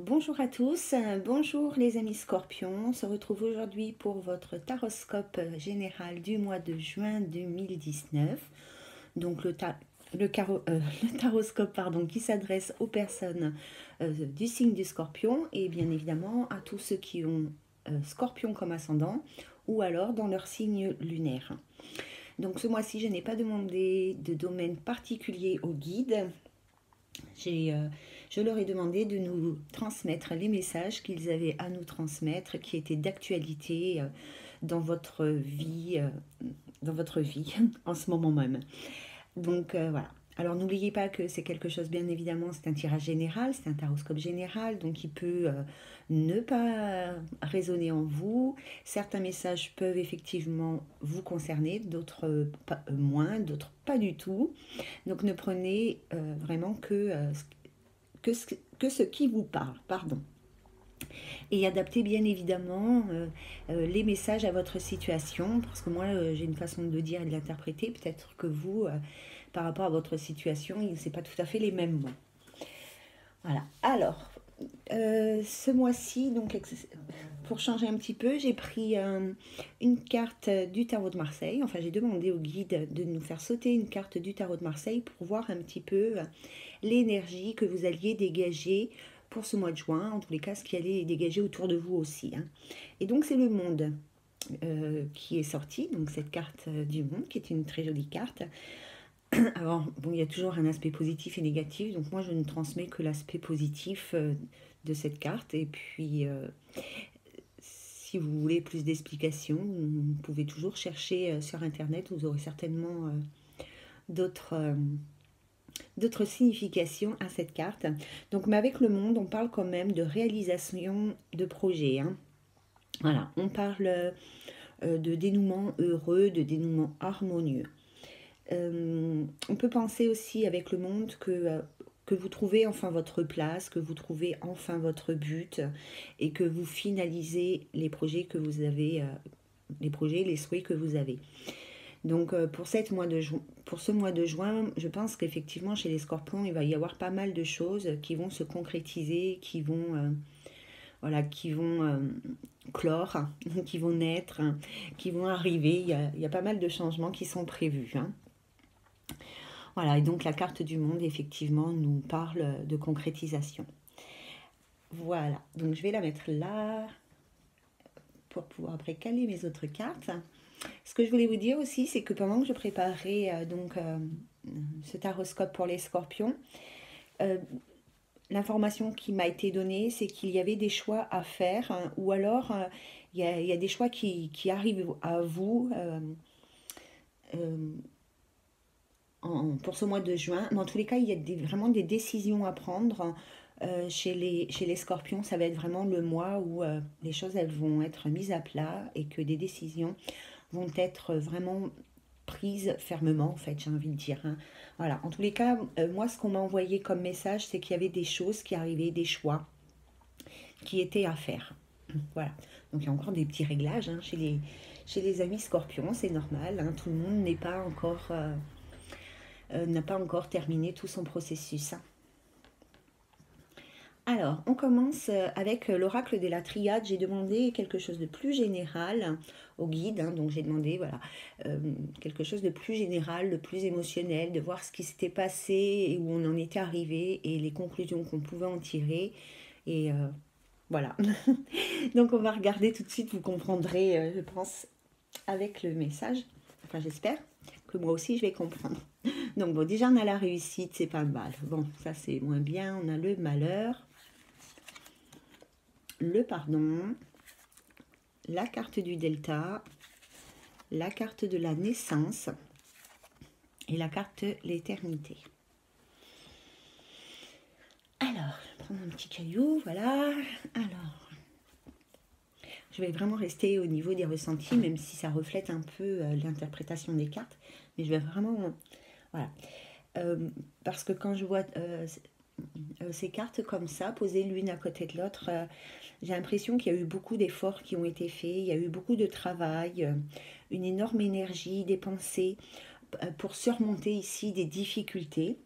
Bonjour à tous, bonjour les amis scorpions, on se retrouve aujourd'hui pour votre taroscope général du mois de juin 2019. Donc le taroscope qui s'adresse aux personnes du signe du scorpion et bien évidemment à tous ceux qui ont scorpion comme ascendant ou alors dans leur signe lunaire. Donc ce mois-ci je n'ai pas demandé de domaine particulier au guide. Je leur ai demandé de nous transmettre les messages qu'ils avaient à nous transmettre, qui étaient d'actualité dans votre vie, en ce moment même. Donc voilà. Alors n'oubliez pas que c'est quelque chose, bien évidemment, c'est un tirage général, c'est un taroscope général, donc il peut ne pas résonner en vous. Certains messages peuvent effectivement vous concerner, d'autres moins, d'autres pas du tout. Donc ne prenez vraiment que ce qui vous parle, pardon. Et adaptez bien évidemment les messages à votre situation, parce que moi j'ai une façon de le dire et de l'interpréter, peut-être que vous, par rapport à votre situation, c'est pas tout à fait les mêmes mots. Voilà, alors, ce mois-ci, donc pour changer un petit peu, j'ai pris une carte du tarot de Marseille, enfin j'ai demandé au guide de nous faire sauter une carte du tarot de Marseille pour voir un petit peu l'énergie que vous alliez dégager pour ce mois de juin, en tous les cas ce qui allait dégager autour de vous aussi. Et donc c'est le monde qui est sorti, donc cette carte du monde qui est une très jolie carte. Alors bon, il y a toujours un aspect positif et négatif, donc moi je ne transmets que l'aspect positif de cette carte. Et puis si vous voulez plus d'explications, vous pouvez toujours chercher sur internet, vous aurez certainement d'autres significations à cette carte. Donc, mais avec le monde, on parle quand même de réalisation de projets. Voilà, on parle de dénouement heureux, de dénouement harmonieux. On peut penser aussi avec le monde que vous trouvez enfin votre place, que vous trouvez enfin votre but et que vous finalisez les projets que vous avez, les souhaits que vous avez. Donc pour ce mois de juin, je pense qu'effectivement chez les scorpions, il va y avoir pas mal de choses qui vont se concrétiser, qui vont clore, qui vont naître, qui vont arriver. Il y a pas mal de changements qui sont prévus. Voilà, et donc la carte du monde, effectivement, nous parle de concrétisation. Voilà, donc je vais la mettre là pour pouvoir après caler mes autres cartes. Ce que je voulais vous dire aussi, c'est que pendant que je préparais ce taroscope pour les scorpions, l'information qui m'a été donnée, c'est qu'il y avait des choix à faire, ou alors il y a des choix qui arrivent à vous pour ce mois de juin. Mais en tous les cas, il y a vraiment des décisions à prendre. Chez les scorpions, ça va être vraiment le mois où les choses elles vont être mises à plat et que des décisions vont être vraiment prises fermement, en fait, j'ai envie de dire. Voilà, en tous les cas, moi, ce qu'on m'a envoyé comme message, c'est qu'il y avait des choses qui arrivaient, des choix qui étaient à faire. Voilà, donc il y a encore des petits réglages chez les amis scorpions, c'est normal, tout le monde n'a pas encore terminé tout son processus. Alors, on commence avec l'oracle de la triade. J'ai demandé quelque chose de plus général au guide. Donc, j'ai demandé quelque chose de plus général, de plus émotionnel, de voir ce qui s'était passé et où on en était arrivé et les conclusions qu'on pouvait en tirer. Et voilà. Donc, on va regarder tout de suite. Vous comprendrez, je pense, avec le message. Enfin, j'espère que moi aussi, je vais comprendre. Donc, bon, déjà, on a la réussite, c'est pas mal. Bon, ça, c'est moins bien. On a le malheur, le pardon, la carte du delta, la carte de la naissance et la carte l'éternité. Alors, je vais prendre un petit caillou, voilà. Alors, je vais vraiment rester au niveau des ressentis, même si ça reflète un peu l'interprétation des cartes. Mais je vais vraiment... Voilà. Parce que quand je vois ces cartes comme ça, posées l'une à côté de l'autre, j'ai l'impression qu'il y a eu beaucoup d'efforts qui ont été faits, il y a eu beaucoup de travail, une énorme énergie dépensée pour surmonter ici des difficultés.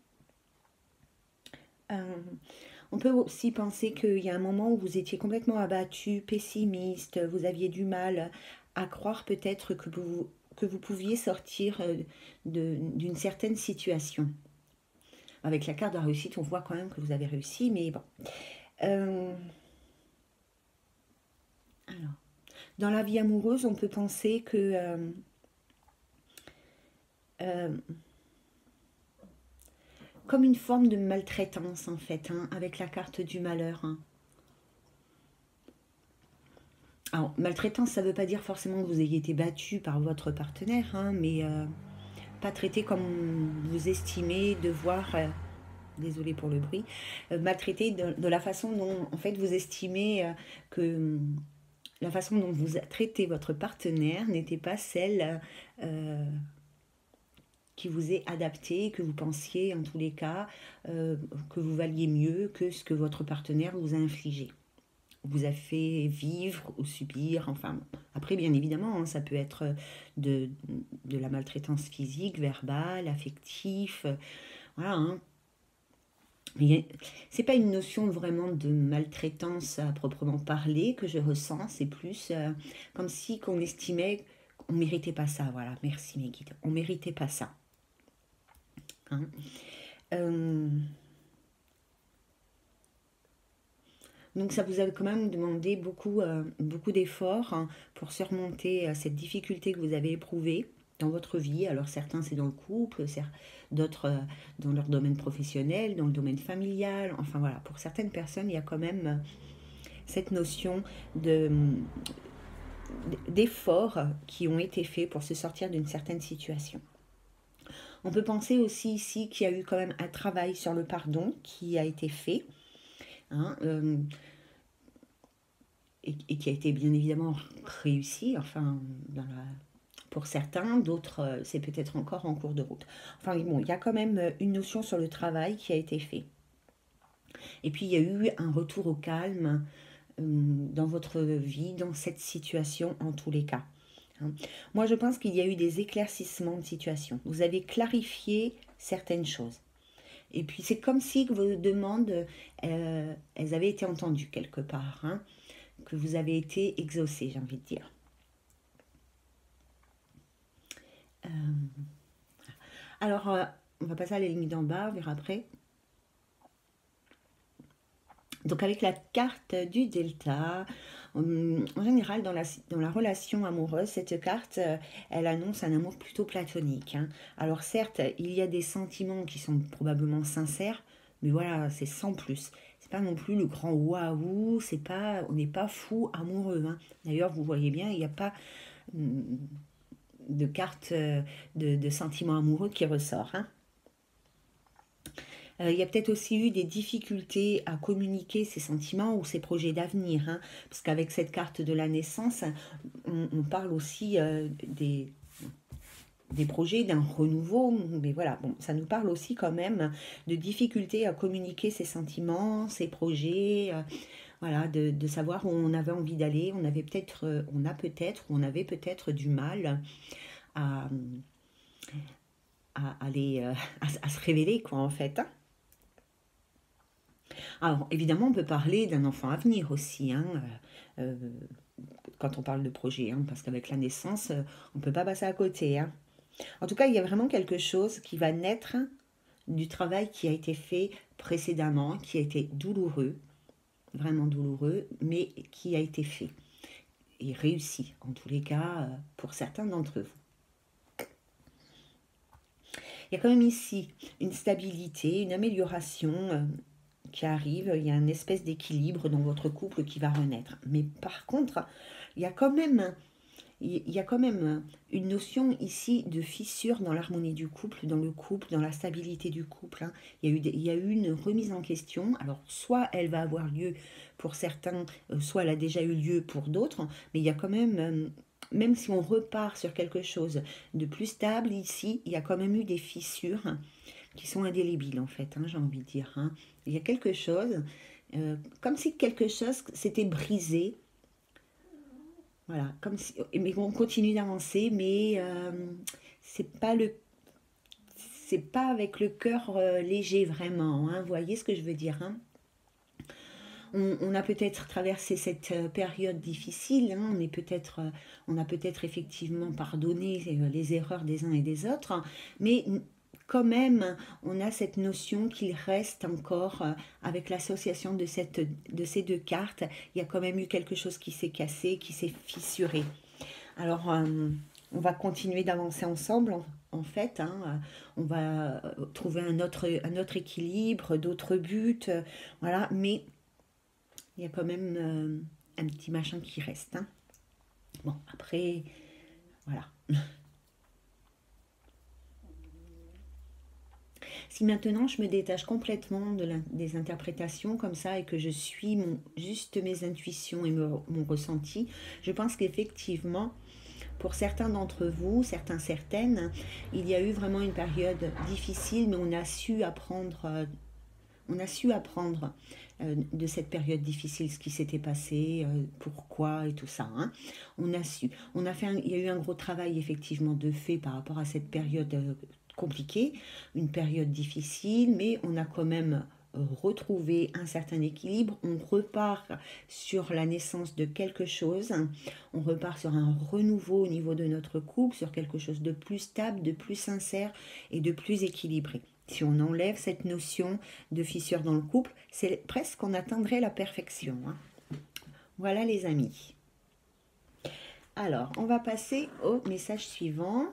On peut aussi penser qu'il y a un moment où vous étiez complètement abattu, pessimiste, vous aviez du mal à croire peut-être que vous pouviez sortir d'une certaine situation. Avec la carte de la réussite, on voit quand même que vous avez réussi, mais bon. Euh, alors, dans la vie amoureuse, on peut penser que euh, comme une forme de maltraitance en fait, hein, avec la carte du malheur. Hein. Alors, maltraitance, ça ne veut pas dire forcément que vous ayez été battu par votre partenaire, hein, mais pas traité comme vous estimez devoir, désolé pour le bruit, maltraité de la façon dont en fait vous estimez que la façon dont vous traitez votre partenaire n'était pas celle qui vous est adaptée, que vous pensiez en tous les cas que vous valiez mieux que ce que votre partenaire vous a infligé, vous a fait vivre ou subir, enfin après bien évidemment hein, ça peut être de la maltraitance physique, verbale, affective, voilà, hein. C'est pas une notion vraiment de maltraitance à proprement parler que je ressens, c'est plus comme si qu'on estimait qu'on méritait pas ça, voilà, merci mes guides, on méritait pas ça. Hein. Euh, donc ça vous a quand même demandé beaucoup d'efforts hein, pour surmonter cette difficulté que vous avez éprouvée dans votre vie. Alors certains c'est dans le couple, d'autres dans leur domaine professionnel, dans le domaine familial. Enfin voilà, pour certaines personnes il y a quand même cette notion d'efforts qui ont été faits pour se sortir d'une certaine situation. On peut penser aussi ici qu'il y a eu quand même un travail sur le pardon qui a été fait. Hein, et qui a été bien évidemment réussi, enfin, pour certains, d'autres, c'est peut-être encore en cours de route. Enfin bon, il y a quand même une notion sur le travail qui a été fait. Et puis il y a eu un retour au calme dans votre vie, dans cette situation en tous les cas. Hein. Moi je pense qu'il y a eu des éclaircissements de situation. Vous avez clarifié certaines choses. Et puis c'est comme si vos demandes, elles avaient été entendues quelque part. Hein, que vous avez été exaucé, j'ai envie de dire. Euh, alors, on va passer à la ligne d'en bas, on verra après. Donc avec la carte du delta, en général dans la relation amoureuse, cette carte, elle annonce un amour plutôt platonique. Hein. Alors certes, il y a des sentiments qui sont probablement sincères, mais voilà, c'est sans plus. C'est pas non plus le grand waouh, c'est pas, on n'est pas fou amoureux. Hein. D'ailleurs, vous voyez bien, il n'y a pas de carte de sentiments amoureux qui ressort. Hein. Il y a peut-être aussi eu des difficultés à communiquer ses sentiments ou ses projets d'avenir, hein, parce qu'avec cette carte de la naissance, on parle aussi des projets, d'un renouveau, mais voilà, bon, ça nous parle aussi quand même de difficultés à communiquer ses sentiments, ses projets, voilà, de savoir où on avait envie d'aller, on avait peut-être, on avait peut-être du mal à, aller, à se révéler, quoi, en fait. Hein. Alors, évidemment, on peut parler d'un enfant à venir aussi, hein, euh, quand on parle de projet, hein, parce qu'avec la naissance, on ne peut pas passer à côté. Hein. En tout cas, il y a vraiment quelque chose qui va naître du travail qui a été fait précédemment, qui a été douloureux, vraiment douloureux, mais qui a été fait et réussi, en tous les cas, pour certains d'entre vous. Il y a quand même ici une stabilité, une amélioration qui arrive, il y a une espèce d'équilibre dans votre couple qui va renaître. Mais par contre, il y a quand même, une notion ici de fissure dans l'harmonie du couple, dans le couple, dans la stabilité du couple. Hein. Il y a eu une remise en question. Alors, soit elle va avoir lieu pour certains, soit elle a déjà eu lieu pour d'autres, mais il y a quand même si on repart sur quelque chose de plus stable ici, il y a quand même eu des fissures qui sont indélébiles en fait, hein, j'ai envie de dire. Hein. Il y a quelque chose, comme si quelque chose s'était brisé. Voilà, comme si, mais on continue d'avancer, mais c'est pas le, c'est pas avec le cœur léger vraiment. Hein, vous voyez ce que je veux dire. Hein. On a peut-être traversé cette période difficile, hein, on a peut-être effectivement pardonné les erreurs des uns et des autres, hein, mais quand même, on a cette notion qu'il reste encore, avec l'association de ces deux cartes, il y a quand même eu quelque chose qui s'est cassé, qui s'est fissuré. Alors, on va continuer d'avancer ensemble, en fait, hein, on va trouver un autre équilibre, d'autres buts, voilà, mais il y a quand même un petit machin qui reste, hein. Bon, après, voilà. Si maintenant je me détache complètement des interprétations comme ça et que je suis juste mes intuitions et mon ressenti, je pense qu'effectivement, pour certains d'entre vous, certaines, il y a eu vraiment une période difficile, mais on a su apprendre de cette période difficile, ce qui s'était passé, pourquoi et tout ça, hein. On a su. Il y a eu un gros travail effectivement de fait par rapport à cette période compliquée, une période difficile, mais on a quand même retrouvé un certain équilibre. On repart sur la naissance de quelque chose, on repart sur un renouveau au niveau de notre couple, sur quelque chose de plus stable, de plus sincère et de plus équilibré. Si on enlève cette notion de fissure dans le couple, c'est presque qu'on atteindrait la perfection, hein. Voilà les amis. Alors, on va passer au message suivant.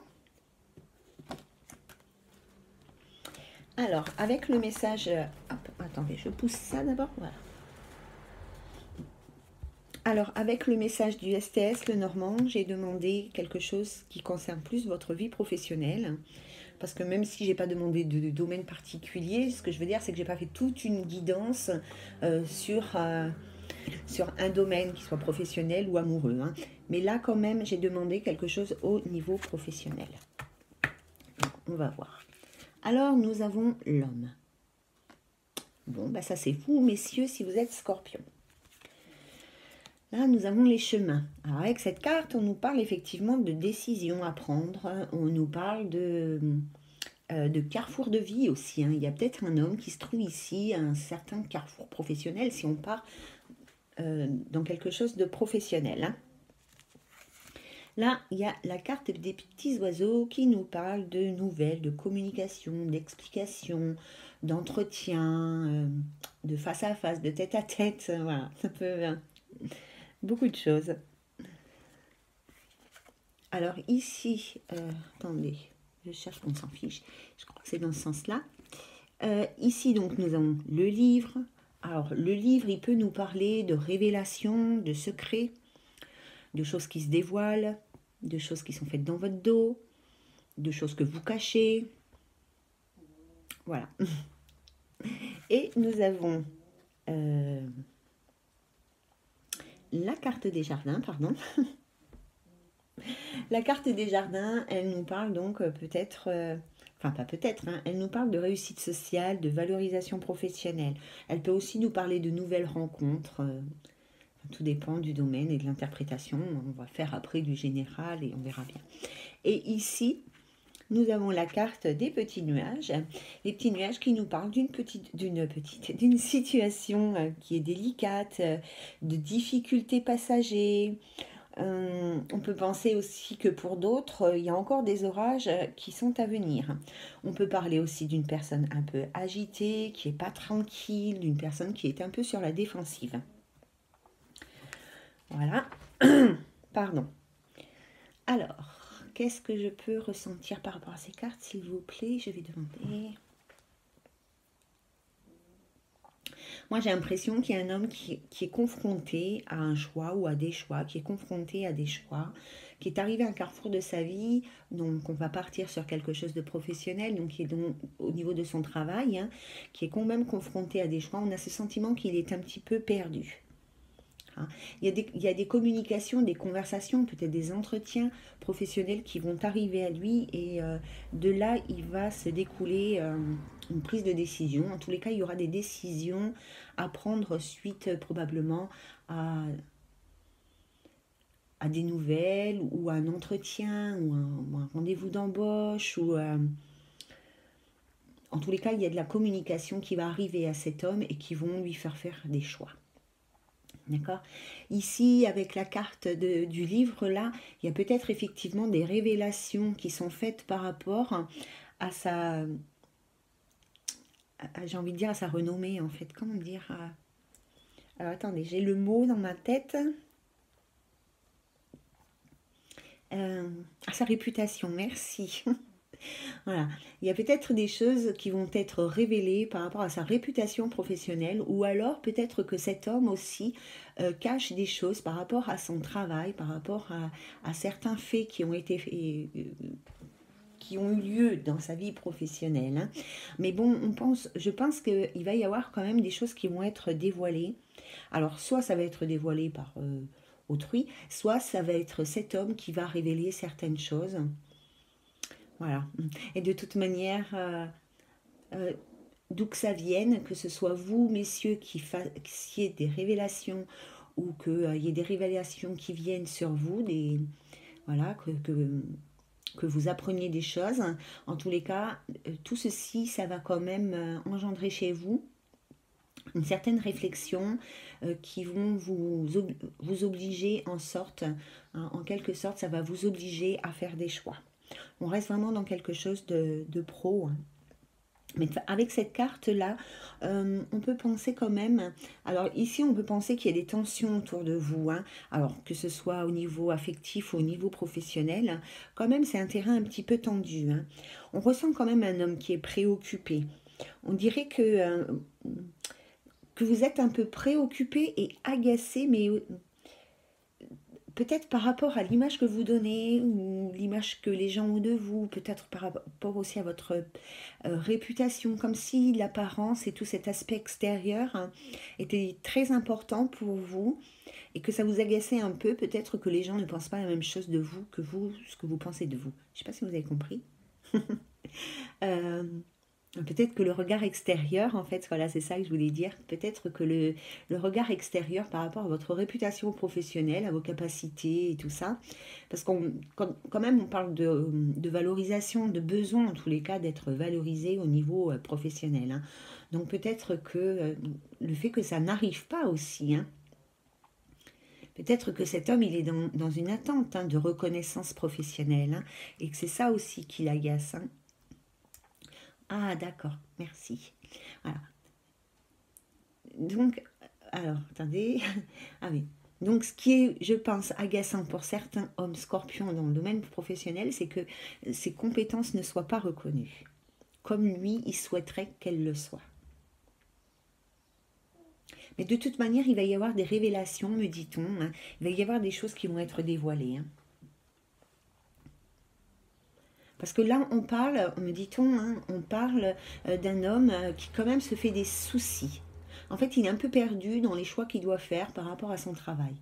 Alors, avec le message... hop, attendez, je pousse ça d'abord. Voilà. Alors, avec le message du STS, le Normand, j'ai demandé quelque chose qui concerne plus votre vie professionnelle. Parce que même si j'ai pas demandé de domaine particulier, ce que je veux dire, c'est que j'ai pas fait toute une guidance sur un domaine, qui soit professionnel ou amoureux, hein. Mais là, quand même, j'ai demandé quelque chose au niveau professionnel. Donc, on va voir. Alors, nous avons l'homme. Bon, bah ça c'est vous, messieurs, si vous êtes scorpion. Là, nous avons les chemins. Alors, avec cette carte, on nous parle effectivement de décisions à prendre. On nous parle de carrefour de vie aussi, hein. Il y a peut-être un homme qui se trouve ici à un certain carrefour professionnel, si on part dans quelque chose de professionnel, hein. Là, il y a la carte des petits oiseaux qui nous parle de nouvelles, de communication, d'explication, d'entretien, de face à face, de tête à tête. Voilà, ça peut... beaucoup de choses. Alors ici, attendez, je cherche qu'on s'en fiche. Je crois que c'est dans ce sens-là. Ici, donc, nous avons le livre. Alors, le livre, il peut nous parler de révélations, de secrets, de choses qui se dévoilent, de choses qui sont faites dans votre dos, de choses que vous cachez. Voilà. Et nous avons la carte des jardins, pardon. La carte des jardins, elle nous parle donc peut-être... enfin, pas peut-être, hein, elle nous parle de réussite sociale, de valorisation professionnelle. Elle peut aussi nous parler de nouvelles rencontres. Tout dépend du domaine et de l'interprétation. On va faire après du général et on verra bien. Et ici, nous avons la carte des petits nuages. Les petits nuages qui nous parlent d'une situation qui est délicate, de difficultés passagères. On peut penser aussi que pour d'autres, il y a encore des orages qui sont à venir. On peut parler aussi d'une personne un peu agitée, qui n'est pas tranquille, d'une personne qui est un peu sur la défensive. Voilà. Pardon. Alors, qu'est-ce que je peux ressentir par rapport à ces cartes, s'il vous plaît? Je vais demander... Moi, j'ai l'impression qu'il y a un homme qui est confronté à un choix ou à des choix, qui est confronté à des choix, qui est arrivé à un carrefour de sa vie, donc on va partir sur quelque chose de professionnel, donc qui est donc, au niveau de son travail, hein, qui est quand même confronté à des choix. On a ce sentiment qu'il est un petit peu perdu. Il y a des communications, des conversations, peut-être des entretiens professionnels qui vont arriver à lui et de là, il va se découler une prise de décision. En tous les cas, il y aura des décisions à prendre suite probablement à des nouvelles ou à un entretien ou un rendez-vous d'embauche ou... en tous les cas, il y a de la communication qui va arriver à cet homme et qui vont lui faire des choix. D'accord? Ici, avec la carte du livre, là, il y a peut-être effectivement des révélations qui sont faites par rapport à sa, j'ai envie de dire, à sa renommée, en fait. Comment dire? Alors, attendez, j'ai le mot dans ma tête. À sa réputation, merci. Voilà, il y a peut-être des choses qui vont être révélées par rapport à sa réputation professionnelle, ou alors peut-être que cet homme aussi cache des choses par rapport à son travail, par rapport à certains faits qui ont été qui ont eu lieu dans sa vie professionnelle, hein. Mais bon, je pense qu'il va y avoir quand même des choses qui vont être dévoilées. Alors, soit ça va être dévoilé par autrui, soit ça va être cet homme qui va révéler certaines choses. Voilà. Et de toute manière, euh, d'où que ça vienne, que ce soit vous, messieurs, qui fassiez des révélations ou qu'il y ait des révélations qui viennent sur vous, voilà, que vous appreniez des choses. En tous les cas, tout ceci, ça va quand même engendrer chez vous une certaine réflexion qui vont vous obliger en sorte, hein, en quelque sorte, ça va vous obliger à faire des choix. On reste vraiment dans quelque chose de pro, hein. Mais avec cette carte-là, on peut penser quand même... Alors ici, on peut penser qu'il y a des tensions autour de vous, hein. Alors que ce soit au niveau affectif ou au niveau professionnel, hein, quand même, c'est un terrain un petit peu tendu, hein. On ressent quand même un homme qui est préoccupé. On dirait que vous êtes un peu préoccupé et agacé, mais peut-être par rapport à l'image que vous donnez ou l'image que les gens ont de vous, peut-être par rapport aussi à votre réputation, comme si l'apparence et tout cet aspect extérieur, hein, était très important pour vous et que ça vous agaçait un peu, peut-être que les gens ne pensent pas la même chose de vous que vous, ce que vous pensez de vous. Je ne sais pas si vous avez compris. Euh, Peut-être que le regard extérieur, en fait, voilà, c'est ça que je voulais dire. Peut-être que le regard extérieur par rapport à votre réputation professionnelle, à vos capacités et tout ça, parce quand même, on parle de valorisation, de besoin, en tous les cas, d'être valorisé au niveau professionnel, hein. Donc peut-être que le fait que ça n'arrive pas aussi, hein, peut-être que cet homme, il est dans une attente, hein, de reconnaissance professionnelle, hein, et que c'est ça aussi qui l'agace, hein. Ah, d'accord, merci. Voilà. Donc, alors, attendez. Ah oui. Donc, ce qui est, je pense, agaçant pour certains hommes scorpions dans le domaine professionnel, c'est que ses compétences ne soient pas reconnues, comme lui, il souhaiterait qu'elles le soient. Mais de toute manière, il va y avoir des révélations, me dit-on, hein. Il va y avoir des choses qui vont être dévoilées, hein. Parce que là, on parle, me dit-on, hein, on parle d'un homme qui quand même se fait des soucis. En fait, il est un peu perdu dans les choix qu'il doit faire par rapport à son travail.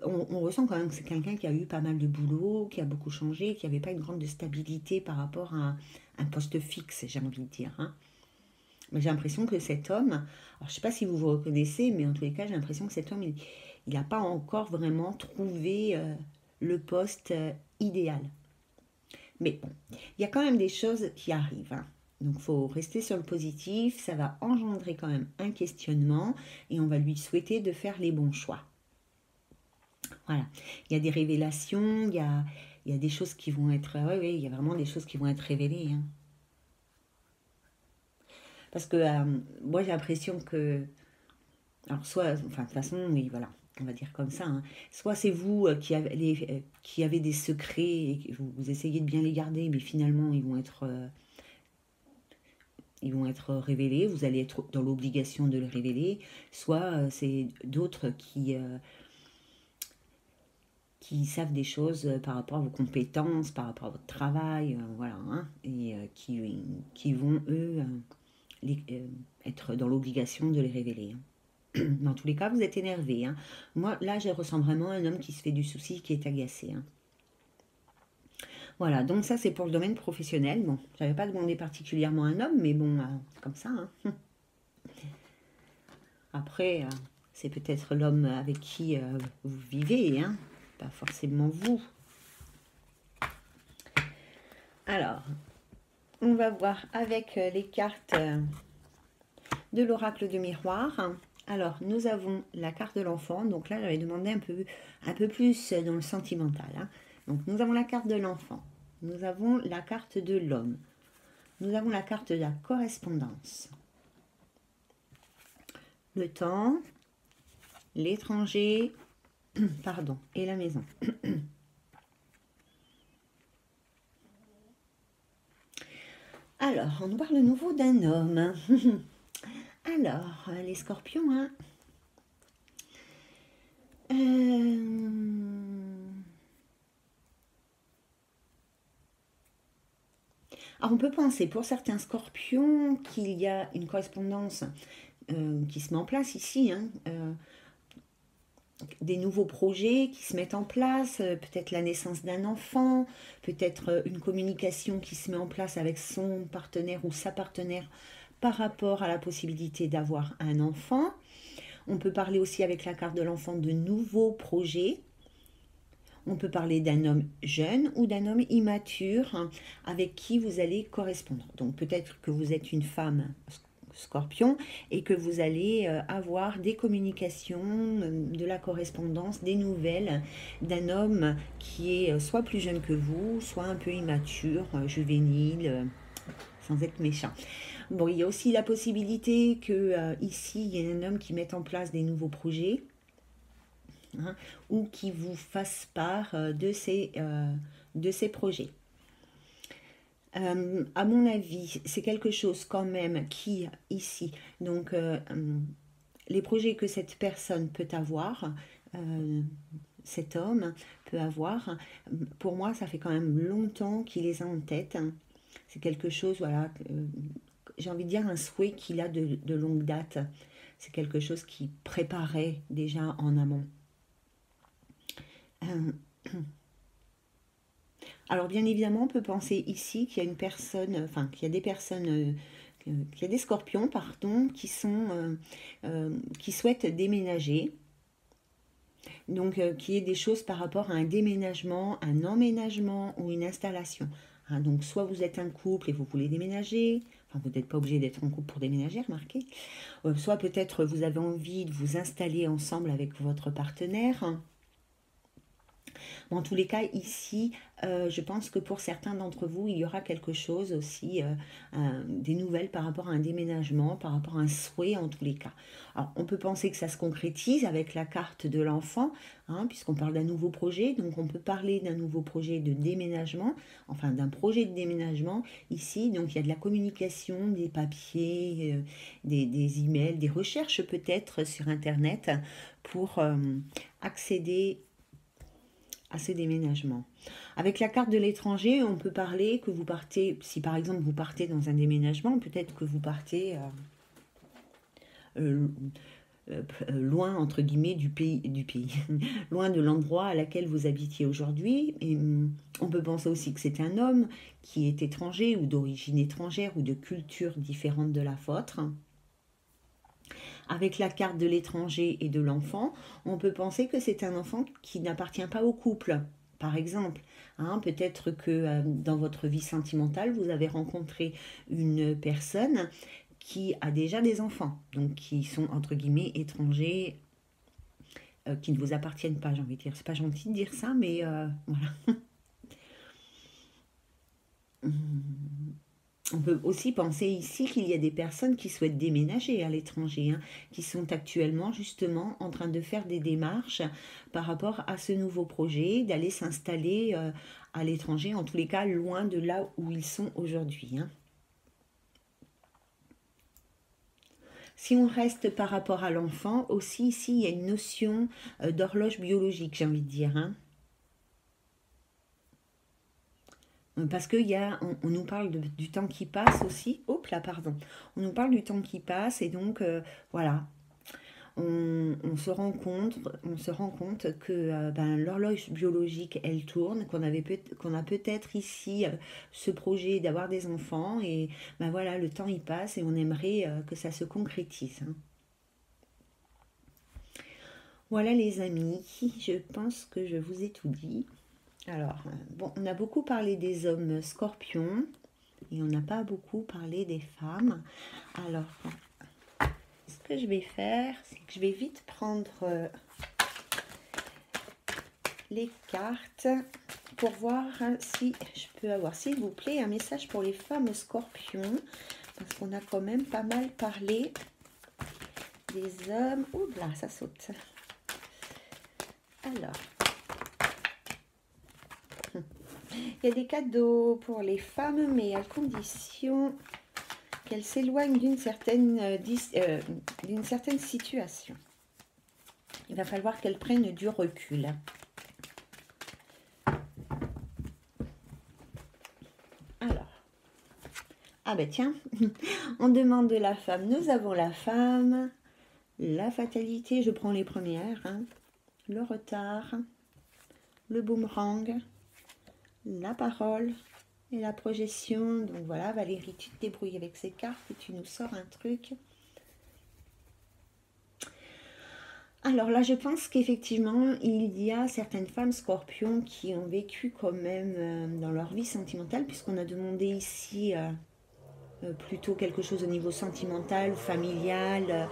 On ressent quand même que c'est quelqu'un qui a eu pas mal de boulot, qui a beaucoup changé, qui n'avait pas une grande stabilité par rapport à un poste fixe, j'ai envie de dire, hein. Mais j'ai l'impression que cet homme, alors je ne sais pas si vous vous reconnaissez, mais en tous les cas, j'ai l'impression que cet homme, il n'a pas encore vraiment trouvé le poste idéal. Mais bon, il y a quand même des choses qui arrivent, hein. Donc il faut rester sur le positif, ça va engendrer quand même un questionnement et on va lui souhaiter de faire les bons choix. Voilà, il y a des révélations, il y a des choses qui vont être... Oui, oui, il y a vraiment des choses qui vont être révélées, hein. Parce que moi j'ai l'impression que... Alors soit, enfin de toute façon, oui, voilà, on va dire comme ça, hein. Soit c'est vous qui avez des secrets et que vous essayez de bien les garder, mais finalement ils vont être révélés, vous allez être dans l'obligation de les révéler, soit c'est d'autres qui savent des choses par rapport à vos compétences, par rapport à votre travail, voilà, hein, et qui vont, eux, être dans l'obligation de les révéler, hein. Dans tous les cas, vous êtes énervé, hein. Moi, là, je ressens vraiment un homme qui se fait du souci, qui est agacé, hein. Voilà, donc ça, c'est pour le domaine professionnel. Bon, j'avais pas demandé particulièrement un homme, mais bon, c'est comme ça, hein. Après, c'est peut-être l'homme avec qui vous vivez, hein, pas forcément vous. Alors, on va voir avec les cartes de l'oracle de miroir. Alors, nous avons la carte de l'enfant. Donc là, j'avais demandé un peu plus dans le sentimental, hein. Donc, nous avons la carte de l'enfant. Nous avons la carte de l'homme. Nous avons la carte de la correspondance. Le temps, l'étranger, pardon, et la maison. Alors, on nous parle de nouveau d'un homme. Alors, les scorpions, hein. Alors, on peut penser pour certains scorpions qu'il y a une correspondance qui se met en place ici, hein, des nouveaux projets qui se mettent en place, peut-être la naissance d'un enfant, peut-être une communication qui se met en place avec son partenaire ou sa partenaire par rapport à la possibilité d'avoir un enfant. On peut parler aussi avec la carte de l'enfant de nouveaux projets. On peut parler d'un homme jeune ou d'un homme immature, hein, avec qui vous allez correspondre. Donc peut-être que vous êtes une femme scorpion et que vous allez avoir des communications, de la correspondance, des nouvelles d'un homme qui est soit plus jeune que vous, soit un peu immature, juvénile, sans être méchant. Bon, il y a aussi la possibilité que ici, il y ait un homme qui mette en place des nouveaux projets, hein, ou qui vous fasse part de ces projets. À mon avis, c'est quelque chose quand même qui, ici, donc les projets que cette personne peut avoir, cet homme peut avoir, pour moi, ça fait quand même longtemps qu'il les a en tête. C'est quelque chose, voilà, j'ai envie de dire un souhait qu'il a de longue date. C'est quelque chose qui préparait déjà en amont. Alors bien évidemment, on peut penser ici qu'il y a une personne, enfin qu'il y a des personnes, qu'il y a des scorpions, pardon, qui souhaitent déménager. Donc qu'il y ait des choses par rapport à un déménagement, un emménagement ou une installation. Hein, donc soit vous êtes un couple et vous voulez déménager, enfin vous n'êtes pas obligé d'être en couple pour déménager, remarquez. Soit peut-être vous avez envie de vous installer ensemble avec votre partenaire. En tous les cas, ici, je pense que pour certains d'entre vous, il y aura quelque chose aussi, des nouvelles par rapport à un déménagement, par rapport à un souhait en tous les cas. Alors, on peut penser que ça se concrétise avec la carte de l'enfant, hein, puisqu'on parle d'un nouveau projet. Donc, on peut parler d'un nouveau projet de déménagement, enfin d'un projet de déménagement ici. Donc, il y a de la communication, des papiers, des emails, des recherches peut-être sur Internet pour accéder à ces déménagements. Avec la carte de l'étranger, on peut parler que vous partez, si par exemple vous partez dans un déménagement, peut-être que vous partez euh, loin entre guillemets du pays, loin de l'endroit à laquelle vous habitiez aujourd'hui. Et on peut penser aussi que c'est un homme qui est étranger ou d'origine étrangère ou de culture différente de la vôtre. Avec la carte de l'étranger et de l'enfant, on peut penser que c'est un enfant qui n'appartient pas au couple. Par exemple, hein, peut-être que dans votre vie sentimentale, vous avez rencontré une personne qui a déjà des enfants, donc qui sont entre guillemets étrangers, qui ne vous appartiennent pas, j'ai envie de dire. C'est pas gentil de dire ça, mais voilà. On peut aussi penser ici qu'il y a des personnes qui souhaitent déménager à l'étranger, hein, qui sont actuellement justement en train de faire des démarches par rapport à ce nouveau projet, d'aller s'installer à l'étranger, en tous les cas loin de là où ils sont aujourd'hui, hein. Si on reste par rapport à l'enfant, aussi ici il y a une notion d'horloge biologique, j'ai envie de dire, hein. Parce on nous parle du temps qui passe aussi. Hop là, pardon. On nous parle du temps qui passe et donc voilà, on se rend compte que ben, l'horloge biologique, elle tourne, qu'on a peut-être ici ce projet d'avoir des enfants et ben voilà, le temps il passe et on aimerait que ça se concrétise, hein. Voilà les amis, je pense que je vous ai tout dit. Alors, bon, on a beaucoup parlé des hommes scorpions et on n'a pas beaucoup parlé des femmes. Alors, est-ce que je vais faire, c'est que je vais vite prendre les cartes pour voir si je peux avoir, s'il vous plaît, un message pour les femmes scorpions, parce qu'on a quand même pas mal parlé des hommes. Ouh là, ça saute. Alors, il y a des cadeaux pour les femmes, mais à condition qu'elles s'éloignent d'une certaine situation. Il va falloir qu'elles prennent du recul. Alors, ah ben tiens, on demande de la femme. Nous avons la femme, la fatalité, je prends les premières, hein, le retard, le boomerang, la parole et la projection. Donc voilà, Valérie, tu te débrouilles avec ces cartes et tu nous sors un truc. Alors là, je pense qu'effectivement, il y a certaines femmes scorpions qui ont vécu quand même dans leur vie sentimentale, puisqu'on a demandé ici plutôt quelque chose au niveau sentimental, familial.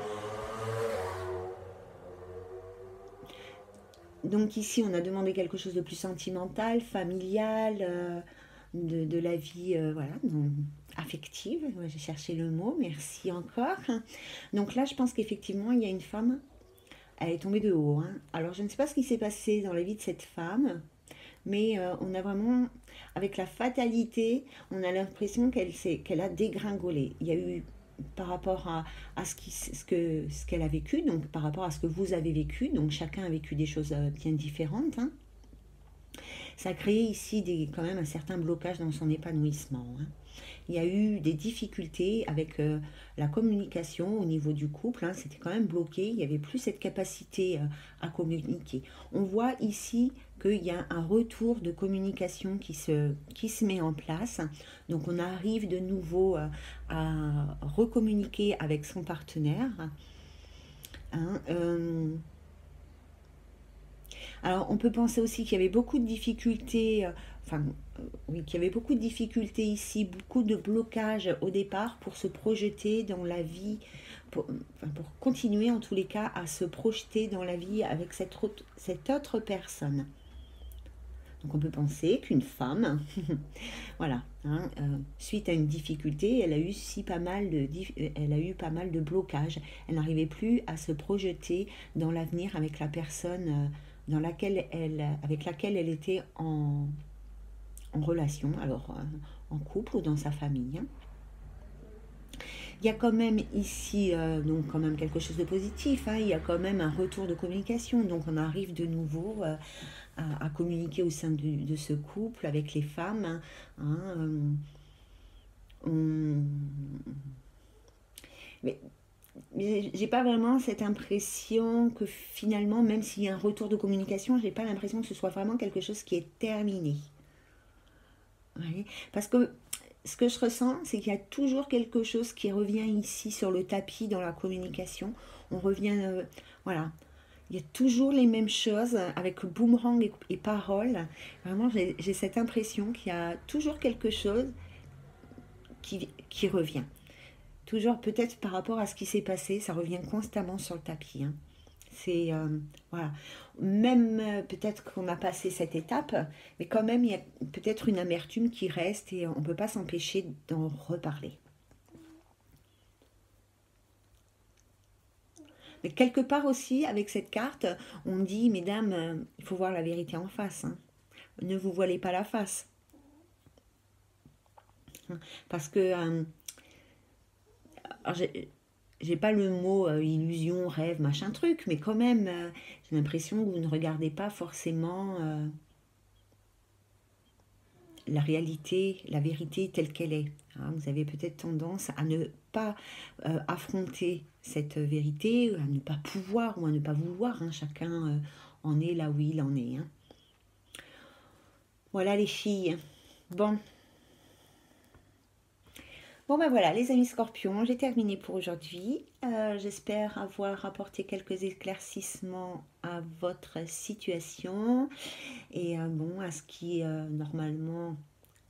Donc ici, on a demandé quelque chose de plus sentimental, familial, de la vie voilà, affective. Ouais, j'ai cherché le mot, merci encore. Donc là, je pense qu'effectivement, il y a une femme, elle est tombée de haut, hein. Alors, je ne sais pas ce qui s'est passé dans la vie de cette femme, mais on a vraiment, avec la fatalité, on a l'impression qu'elle a dégringolé. Il y a eu, par rapport à ce qu'elle a vécu, donc par rapport à ce que vous avez vécu, donc chacun a vécu des choses bien différentes, hein. Ça a créé ici quand même un certain blocage dans son épanouissement, hein. Il y a eu des difficultés avec la communication au niveau du couple, hein, c'était quand même bloqué, il n'y avait plus cette capacité à communiquer. On voit ici qu'il y a un retour de communication qui se met en place, donc on arrive de nouveau à recommuniquer avec son partenaire, hein, alors, on peut penser aussi qu'il y avait beaucoup de difficultés, oui, qu'il y avait beaucoup de difficultés ici, beaucoup de blocages au départ pour se projeter dans la vie, pour continuer en tous les cas à se projeter dans la vie avec cette autre personne. Donc, on peut penser qu'une femme, voilà, hein, suite à une difficulté, elle a eu pas mal de blocages. Elle n'arrivait plus à se projeter dans l'avenir avec la personne avec laquelle elle était en relation, alors en couple ou dans sa famille. Il y a quand même ici donc quand même quelque chose de positif, hein. Il y a quand même un retour de communication, donc on arrive de nouveau à communiquer au sein de ce couple avec les femmes, hein, mais j'ai pas vraiment cette impression que finalement, même s'il y a un retour de communication, j'ai pas l'impression que ce soit vraiment quelque chose qui est terminé. Oui. Parce que ce que je ressens, c'est qu'il y a toujours quelque chose qui revient ici sur le tapis dans la communication. On revient, voilà. Il y a toujours les mêmes choses avec boomerang et parole. Vraiment, j'ai cette impression qu'il y a toujours quelque chose qui revient. Toujours peut-être par rapport à ce qui s'est passé, ça revient constamment sur le tapis, hein. C'est voilà. Même peut-être qu'on a passé cette étape, mais quand même il y a peut-être une amertume qui reste et on ne peut pas s'empêcher d'en reparler. Mais quelque part aussi avec cette carte, on dit mesdames, il faut voir la vérité en face, hein. Ne vous voilez pas la face, parce que alors, j'ai pas le mot illusion, rêve, machin truc, mais quand même, j'ai l'impression que vous ne regardez pas forcément la réalité, la vérité telle qu'elle est, hein. Vous avez peut-être tendance à ne pas affronter cette vérité, à ne pas pouvoir ou à ne pas vouloir, hein. Chacun en est là où il en est, hein. Voilà les filles. Bon. Bon ben voilà les amis scorpions, j'ai terminé pour aujourd'hui. J'espère avoir apporté quelques éclaircissements à votre situation et bon à ce qui normalement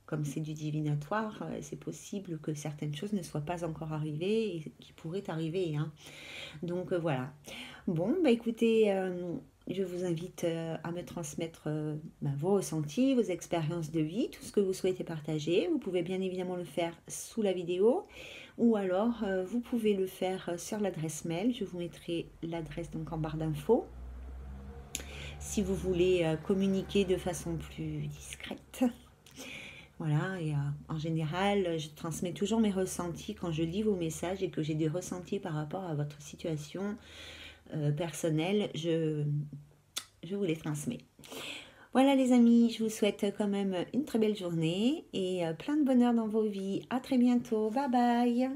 comme c'est du divinatoire, c'est possible que certaines choses ne soient pas encore arrivées et qui pourraient arriver, hein. Donc voilà. Bon, bah écoutez, je vous invite à me transmettre vos ressentis, vos expériences de vie, tout ce que vous souhaitez partager. Vous pouvez bien évidemment le faire sous la vidéo ou alors vous pouvez le faire sur l'adresse mail. Je vous mettrai l'adresse donc en barre d'infos. Si vous voulez communiquer de façon plus discrète. Voilà, et en général, je transmets toujours mes ressentis quand je lis vos messages et que j'ai des ressentis par rapport à votre situation personnelle, je vous les transmets. Voilà les amis, je vous souhaite quand même une très belle journée et plein de bonheur dans vos vies. À très bientôt, bye bye.